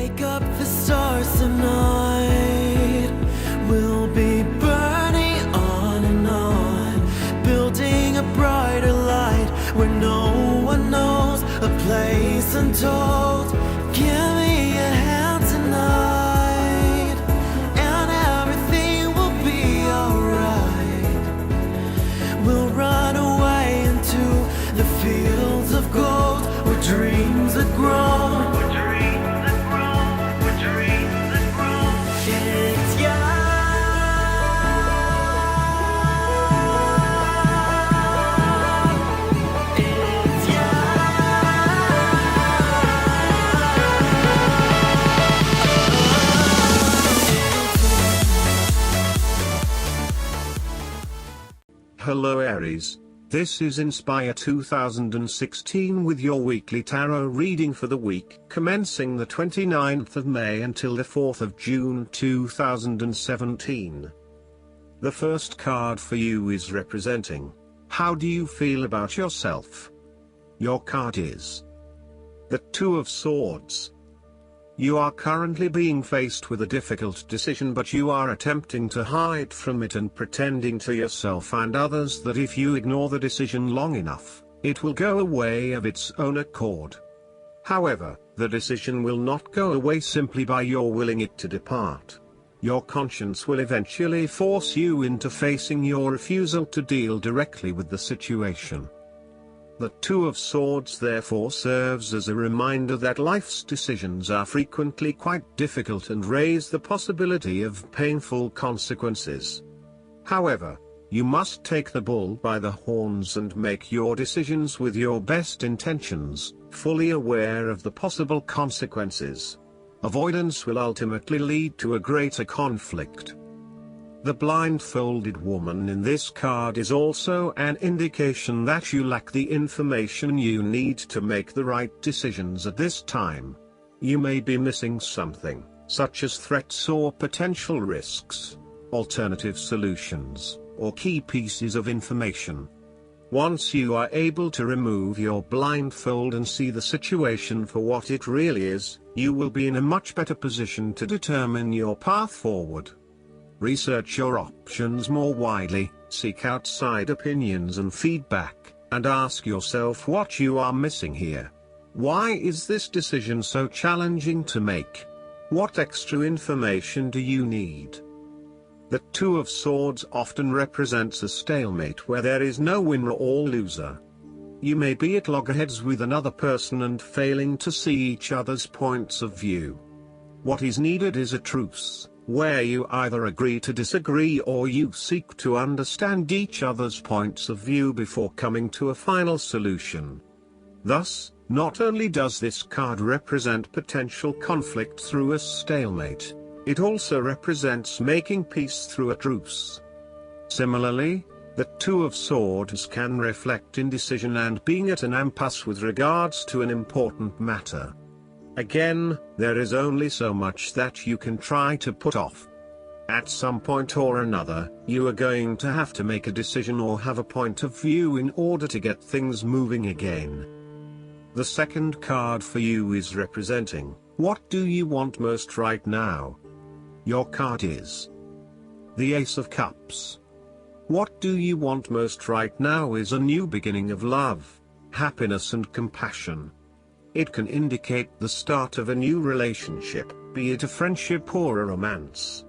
wake up the stars tonight. We'll be burning on and on, building a brighter light where no one knows, a place untold. Give me a hand tonight, and everything will be alright. We'll run away into the fields of gold where dreams are grown. Hello Aries, this is Inspire 2016 with your weekly tarot reading for the week commencing the 29th of May until the 4th of June 2017. The first card for you is representing, how do you feel about yourself? Your card is the Two of Swords. You are currently being faced with a difficult decision, but you are attempting to hide from it and pretending to yourself and others that if you ignore the decision long enough, it will go away of its own accord. However, the decision will not go away simply by your willing it to depart. Your conscience will eventually force you into facing your refusal to deal directly with the situation. The Two of Swords therefore serves as a reminder that life's decisions are frequently quite difficult and raise the possibility of painful consequences. However, you must take the bull by the horns and make your decisions with your best intentions, fully aware of the possible consequences. Avoidance will ultimately lead to a greater conflict. The blindfolded woman in this card is also an indication that you lack the information you need to make the right decisions at this time. You may be missing something, such as threats or potential risks, alternative solutions, or key pieces of information. Once you are able to remove your blindfold and see the situation for what it really is, you will be in a much better position to determine your path forward. Research your options more widely, seek outside opinions and feedback, and ask yourself what you are missing here. Why is this decision so challenging to make? What extra information do you need? The Two of Swords often represents a stalemate where there is no winner or loser. You may be at loggerheads with another person and failing to see each other's points of view. What is needed is a truce, where you either agree to disagree or you seek to understand each other's points of view before coming to a final solution. Thus, not only does this card represent potential conflict through a stalemate, it also represents making peace through a truce. Similarly, the Two of Swords can reflect indecision and being at an impasse with regards to an important matter. Again, there is only so much that you can try to put off. At some point or another, you are going to have to make a decision or have a point of view in order to get things moving again. The second card for you is representing, what do you want most right now? Your card is the Ace of Cups. What do you want most right now is a new beginning of love, happiness and compassion. It can indicate the start of a new relationship, be it a friendship or a romance.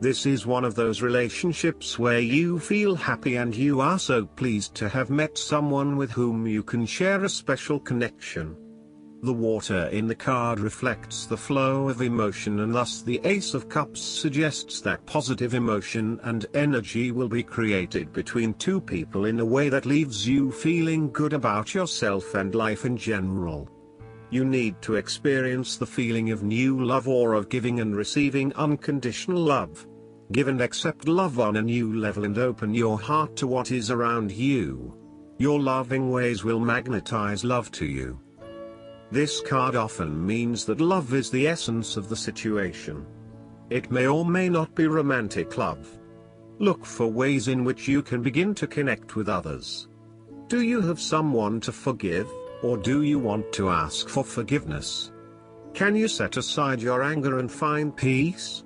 This is one of those relationships where you feel happy and you are so pleased to have met someone with whom you can share a special connection. The water in the card reflects the flow of emotion, and thus the Ace of Cups suggests that positive emotion and energy will be created between two people in a way that leaves you feeling good about yourself and life in general. You need to experience the feeling of new love or of giving and receiving unconditional love. Give and accept love on a new level and open your heart to what is around you. Your loving ways will magnetize love to you. This card often means that love is the essence of the situation. It may or may not be romantic love. Look for ways in which you can begin to connect with others. Do you have someone to forgive, or do you want to ask for forgiveness? Can you set aside your anger and find peace?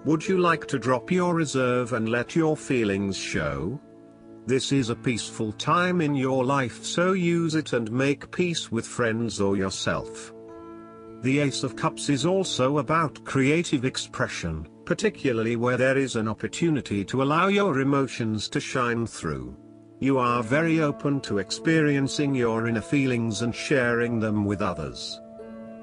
Would you like to drop your reserve and let your feelings show? This is a peaceful time in your life, so use it and make peace with friends or yourself. The Ace of Cups is also about creative expression, particularly where there is an opportunity to allow your emotions to shine through. You are very open to experiencing your inner feelings and sharing them with others.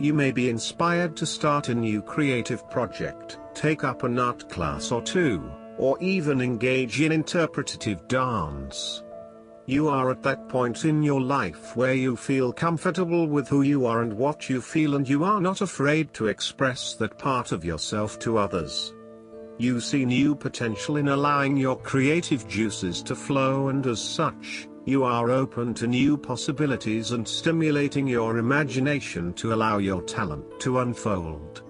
You may be inspired to start a new creative project, take up an art class or two, or even engage in interpretative dance. You are at that point in your life where you feel comfortable with who you are and what you feel, and you are not afraid to express that part of yourself to others. You see new potential in allowing your creative juices to flow, and as such, you are open to new possibilities and stimulating your imagination to allow your talent to unfold.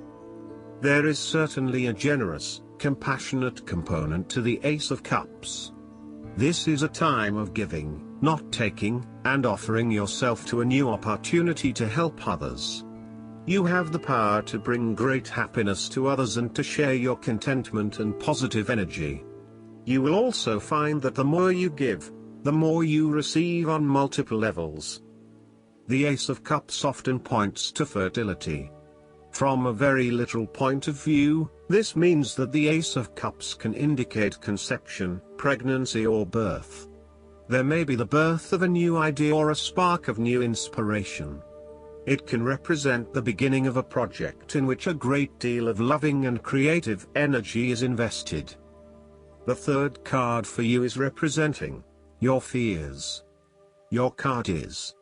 There is certainly a generous, compassionate component to the Ace of Cups. This is a time of giving, not taking, and offering yourself to a new opportunity to help others. You have the power to bring great happiness to others and to share your contentment and positive energy. You will also find that the more you give, the more you receive on multiple levels. The Ace of Cups often points to fertility. From a very literal point of view, this means that the Ace of Cups can indicate conception, pregnancy, or birth. There may be the birth of a new idea or a spark of new inspiration. It can represent the beginning of a project in which a great deal of loving and creative energy is invested. The third card for you is representing your fears. Your card is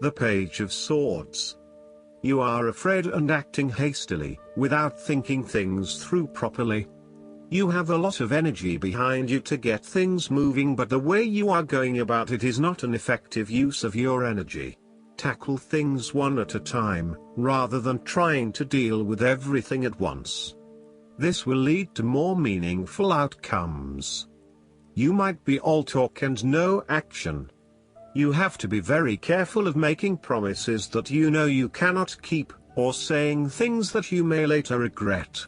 the Page of Swords. You are afraid and acting hastily, without thinking things through properly. You have a lot of energy behind you to get things moving, but the way you are going about it is not an effective use of your energy. Tackle things one at a time, rather than trying to deal with everything at once. This will lead to more meaningful outcomes. You might be all talk and no action. You have to be very careful of making promises that you know you cannot keep, or saying things that you may later regret.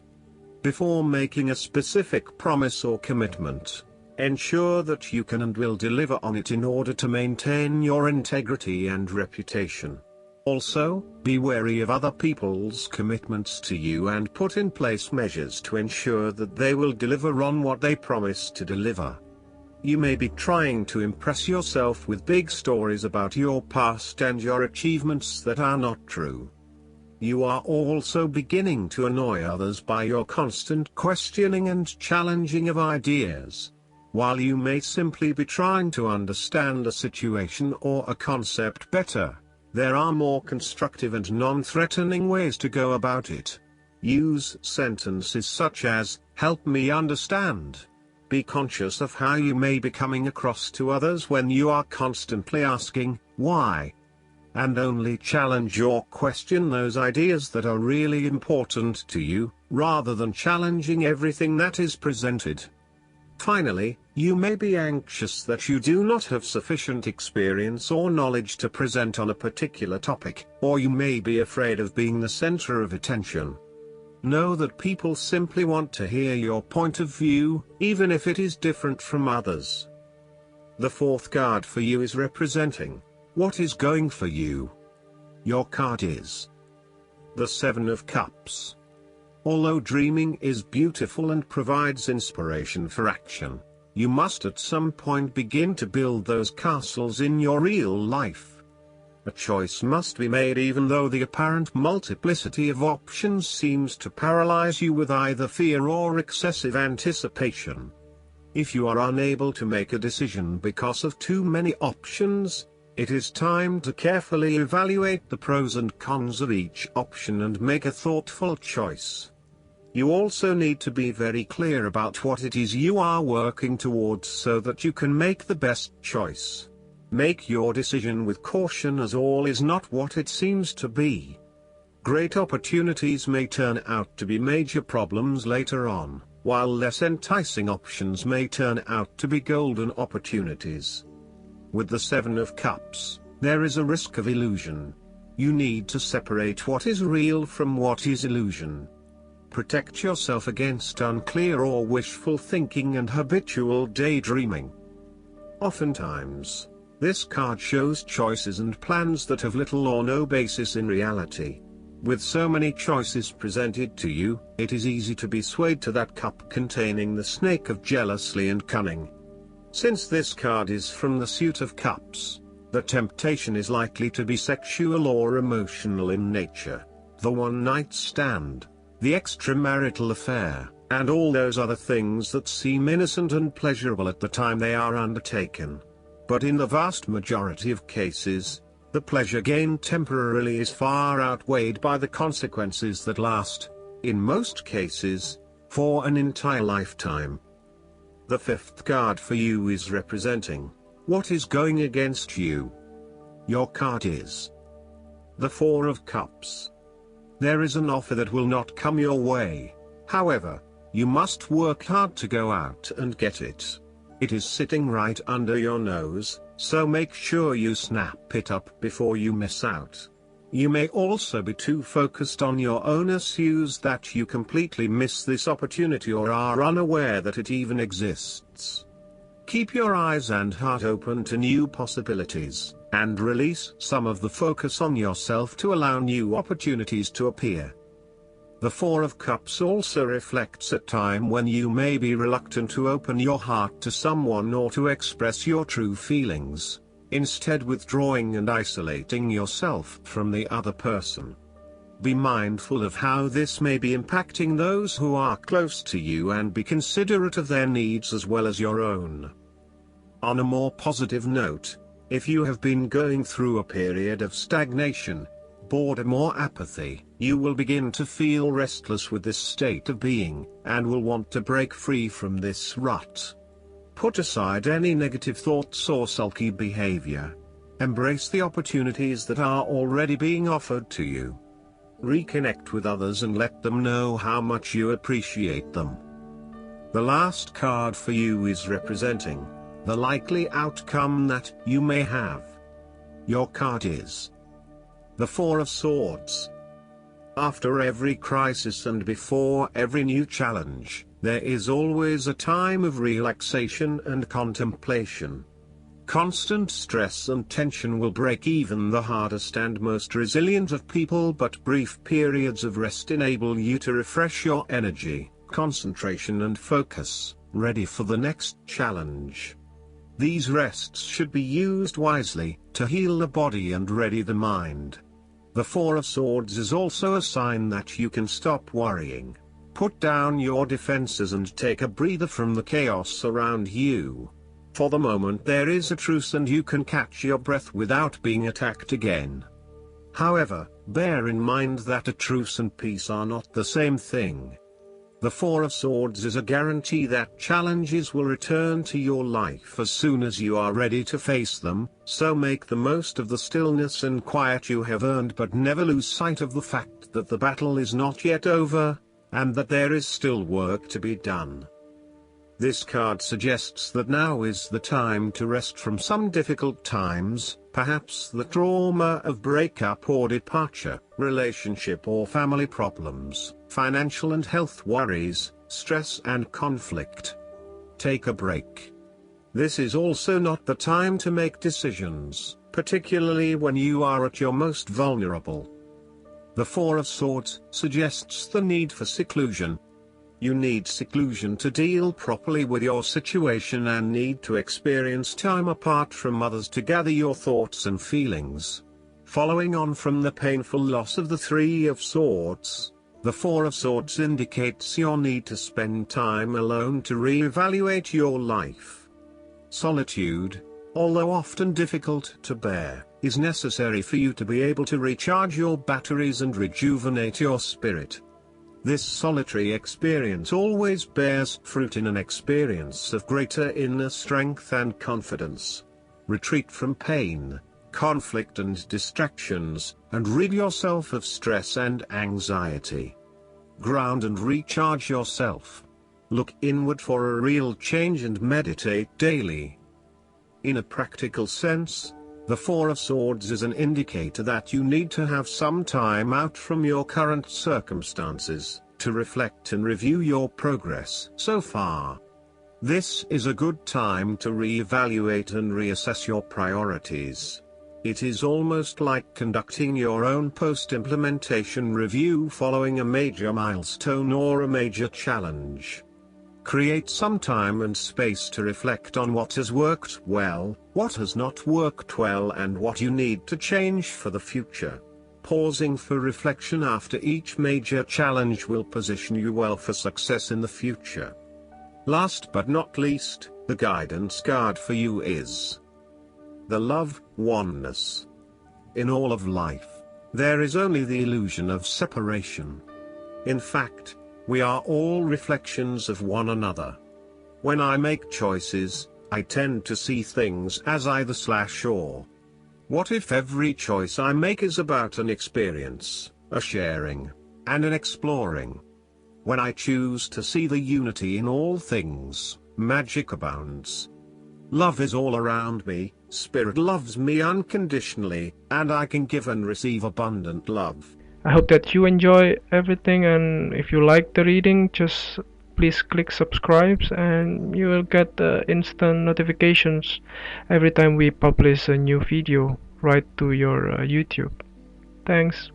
Before making a specific promise or commitment, ensure that you can and will deliver on it in order to maintain your integrity and reputation. Also, be wary of other people's commitments to you and put in place measures to ensure that they will deliver on what they promise to deliver. You may be trying to impress yourself with big stories about your past and your achievements that are not true. You are also beginning to annoy others by your constant questioning and challenging of ideas. While you may simply be trying to understand a situation or a concept better, there are more constructive and non-threatening ways to go about it. Use sentences such as, "Help me understand." Be conscious of how you may be coming across to others when you are constantly asking, "Why?" And only challenge or question those ideas that are really important to you, rather than challenging everything that is presented. Finally, you may be anxious that you do not have sufficient experience or knowledge to present on a particular topic, or you may be afraid of being the center of attention. Know that people simply want to hear your point of view, even if it is different from others. The fourth card for you is representing what is going for you. Your card is the Seven of Cups. Although dreaming is beautiful and provides inspiration for action, you must at some point begin to build those castles in your real life. A choice must be made, even though the apparent multiplicity of options seems to paralyze you with either fear or excessive anticipation. If you are unable to make a decision because of too many options, it is time to carefully evaluate the pros and cons of each option and make a thoughtful choice. You also need to be very clear about what it is you are working towards so that you can make the best choice. Make your decision with caution, as all is not what it seems to be. Great opportunities may turn out to be major problems later on, while less enticing options may turn out to be golden opportunities. With the Seven of Cups, there is a risk of illusion. You need to separate what is real from what is illusion. Protect yourself against unclear or wishful thinking and habitual daydreaming. Oftentimes, this card shows choices and plans that have little or no basis in reality. With so many choices presented to you, it is easy to be swayed to that cup containing the snake of jealousy and cunning. Since this card is from the suit of cups, the temptation is likely to be sexual or emotional in nature. The one-night stand, the extramarital affair, and all those other things that seem innocent and pleasurable at the time they are undertaken. But in the vast majority of cases, the pleasure gained temporarily is far outweighed by the consequences that last, in most cases, for an entire lifetime. The fifth card for you is representing what is going against you. Your card is the Four of Cups. There is an offer that will not come your way. However, you must work hard to go out and get it. It is sitting right under your nose, so make sure you snap it up before you miss out. You may also be too focused on your own issues that you completely miss this opportunity or are unaware that it even exists. Keep your eyes and heart open to new possibilities, and release some of the focus on yourself to allow new opportunities to appear. The Four of Cups also reflects a time when you may be reluctant to open your heart to someone or to express your true feelings, instead withdrawing and isolating yourself from the other person. Be mindful of how this may be impacting those who are close to you and be considerate of their needs as well as your own. On a more positive note, if you have been going through a period of stagnation, boredom or apathy, you will begin to feel restless with this state of being, and will want to break free from this rut. Put aside any negative thoughts or sulky behavior. Embrace the opportunities that are already being offered to you. Reconnect with others and let them know how much you appreciate them. The last card for you is representing the likely outcome that you may have. Your card is the Four of Swords. After every crisis and before every new challenge, there is always a time of relaxation and contemplation. Constant stress and tension will break even the hardest and most resilient of people, but brief periods of rest enable you to refresh your energy, concentration and focus, ready for the next challenge. These rests should be used wisely, to heal the body and ready the mind. The Four of Swords is also a sign that you can stop worrying. Put down your defenses and take a breather from the chaos around you. For the moment there is a truce and you can catch your breath without being attacked again. However, bear in mind that a truce and peace are not the same thing. The Four of Swords is a guarantee that challenges will return to your life as soon as you are ready to face them, so make the most of the stillness and quiet you have earned, but never lose sight of the fact that the battle is not yet over, and that there is still work to be done. This card suggests that now is the time to rest from some difficult times, perhaps the trauma of breakup or departure, relationship or family problems, financial and health worries, stress and conflict. Take a break. This is also not the time to make decisions, particularly when you are at your most vulnerable. The Four of Swords suggests the need for seclusion. You need seclusion to deal properly with your situation and need to experience time apart from others to gather your thoughts and feelings. Following on from the painful loss of the Three of Swords, the Four of Swords indicates your need to spend time alone to re-evaluate your life. Solitude, although often difficult to bear, is necessary for you to be able to recharge your batteries and rejuvenate your spirit. This solitary experience always bears fruit in an experience of greater inner strength and confidence. Retreat from pain, conflict and distractions, and rid yourself of stress and anxiety. Ground and recharge yourself. Look inward for a real change and meditate daily. In a practical sense, The Four of Swords is an indicator that you need to have some time out from your current circumstances, to reflect and review your progress so far. This is a good time to re-evaluate and reassess your priorities. It is almost like conducting your own post-implementation review following a major milestone or a major challenge. Create some time and space to reflect on what has worked well, what has not worked well, and what you need to change for the future. Pausing for reflection after each major challenge will position you well for success in the future. Last but not least, the guidance card for you is the Love, Oneness. In all of life, there is only the illusion of separation. In fact, we are all reflections of one another. When I make choices, I tend to see things as either/or. What if every choice I make is about an experience, a sharing, and an exploring? When I choose to see the unity in all things, magic abounds. Love is all around me, Spirit loves me unconditionally, and I can give and receive abundant love. I hope that you enjoy everything, and if you like the reading, just please click subscribe and you will get instant notifications every time we publish a new video right to your YouTube. Thanks.